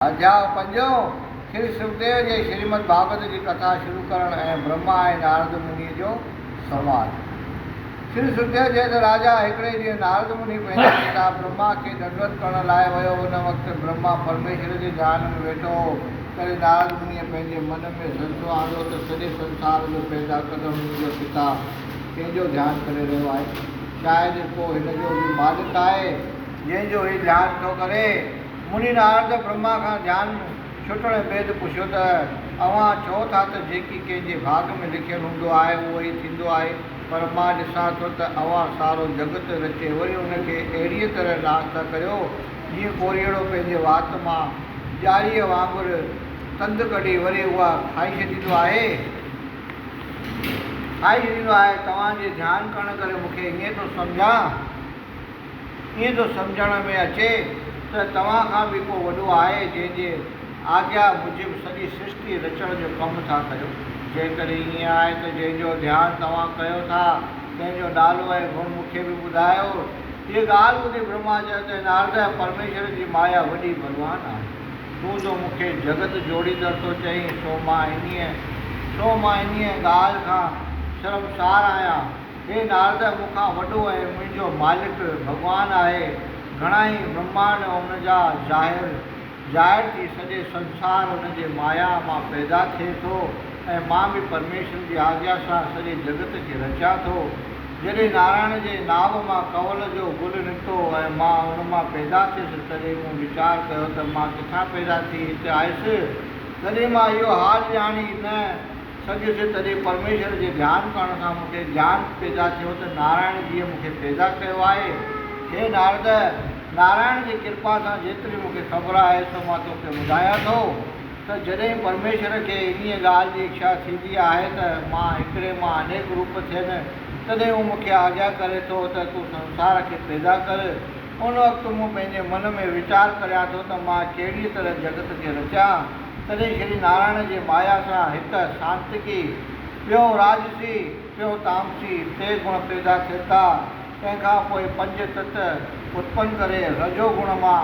अध्याय पंजो श्री सुखदेव जे श्रीमद भागवत की कथा शुरू करण ऐं ब्रह्मा ऐं नारद मुनि जो संवाद। श्री सुखदेव जे त राजा हिकिड़े ॾींहुं नारद मुनि पंहिंजे पिता ब्रह्मा खे दंडवत करण लाइ वियो। उन वक़्तु ब्रह्मा परमेश्वर जे ध्यान में वेठो हो। तॾहिं नारद मुनिअ पंहिंजे मन में संशय आंदो त सॼे संसार जो पैदा कंदड़ मुंहिंजो पिता कंहिंजो ध्यानु करे रहियो आहे। शायदि को हिन जो बि मालिक आहे जंहिंजो ही ध्यानु थो करे। मुनि नारद ब्रह्मा खां ध्यानु छुटण बैदि पुछियो त अव्हां चओ था त जेकी कंहिंजे भाग में लिखियलु हूंदो आहे उहो ई थींदो आहे, पर मां ॾिसां थो त अव्हां सारो जगत रचे वरी उनखे अहिड़ीअ तरह नाश था करियो जीअं कोरीअड़ो पंहिंजे वात मां ॼारीअ वांगुरु तंद कढी वरी उहा खाई छॾींदो आहे। तव्हांजे ध्यानु करण करे मूंखे ईअं थो सम्झण में अचे त तव्हां खां बि को वॾो आहे जंहिंजे आज्ञा मूजिबि सॼी सृष्टि रचण जो कमु था कयो। जेकॾहिं ईअं आहे त जंहिंजो ध्यानु तव्हां कयो था तंहिंजो नालो ऐं गुण मूंखे बि ॿुधायो। हीअ ॻाल्हि ॿुधी ब्रह्मा चयो त नारद, परमेश्वर जी माया वॾी बलवान आहे। तूं जो मूंखे जगत जोड़ींदड़ थो चईं सो मां इन्हीअ ॻाल्हि खां शर्मसार आहियां। हे नारद, मूंखां वॾो ऐं मुंहिंजो मालिक भॻवानु आहे। घणा ई ब्रह्मांड उनजा ज़ाहिर थी सॼे संसार उनजे माया मां पैदा थिए थो ऐं मां बि परमेश्वर जी आज्ञा सां सॼे जगत खे रचिया थो। जॾहिं नारायण जे नाव मां कवल जो गुल निकितो ऐं मां उन मां पैदा थियुसि, तॾहिं मूं वीचार कयो त मां किथां पैदा थी हिते आयुसि। तॾहिं मां इहो हाल ॼाणी न सघियुसि। तॾहिं परमेश्वर जे ध्यानु करण सां मूंखे ज्ञान पैदा थियो त नारायण जीअं मूंखे पैदा कयो आहे। हे नारद, नारायण जी कृपा सां जेतिरी मूंखे ख़बर आहे सो मां तोखे ॿुधायां थो त जॾहिं परमेश्वर खे इन ॻाल्हि जी इच्छा थींदी आहे त मां हिकिड़े मां अनेक रूप थियनि, तॾहिं हू मूंखे आज्ञा करे थो त तूं संसार खे पैदा कर। उन वक़्तु मूं पंहिंजे मन में वीचार करियां थो त मां कहिड़ी तरह जगत खे रचियां। तॾहिं श्री नारायण जी माया सां हिकु सांतिकी, ॿियो राजसी, ॿियो तामसी 3 गुण पैदा थियनि था। तंहिंखां पोइ 5 तत्व उत्पन्न करे रजोगुण मां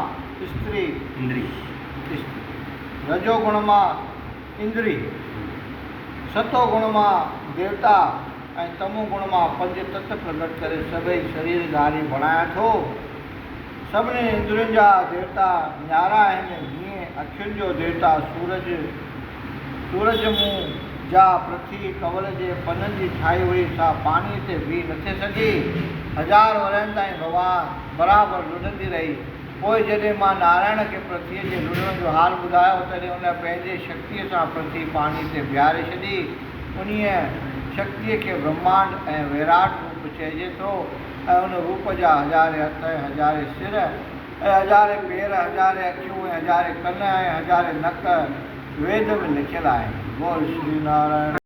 रजोगुण मां इंद्री, सतो गुण मां देवता ऐं तमो गुण मां 5 तत्व प्रकट करे सभई शरीरधारी बणायां थो। सभिनी इंद्रियुनि जा देवता न्यारा आहिनि। जीअं अखियुनि जो देवता सूरज मुंहुं जा पृथ्वी कवल जे पननि जी ठाही हुई सा पाणीअ ते बीह नथे सघी। 1000 वरनि ताईं बराबरि लुॾंदी रही। पोइ जॾहिं मां नारायण खे पृथ्वीअ जे लुॾण जो हाल ॿुधायो, तॾहिं उन पंहिंजे शक्तिअ सां पृथ्वी पाणी ते बीहारे छॾी। उन्हीअ शक्तिअ खे ब्रह्मांड ऐं विराट रूप चइजे थो ऐं उन रूप जा 1000 हथ ऐं 1000 सिर ऐं 1000 पेर, 1000 अखियूं ऐं 1000 कन ऐं 1000 नक वेद में लिखियलु आहिनि। बोल श्री नारायण।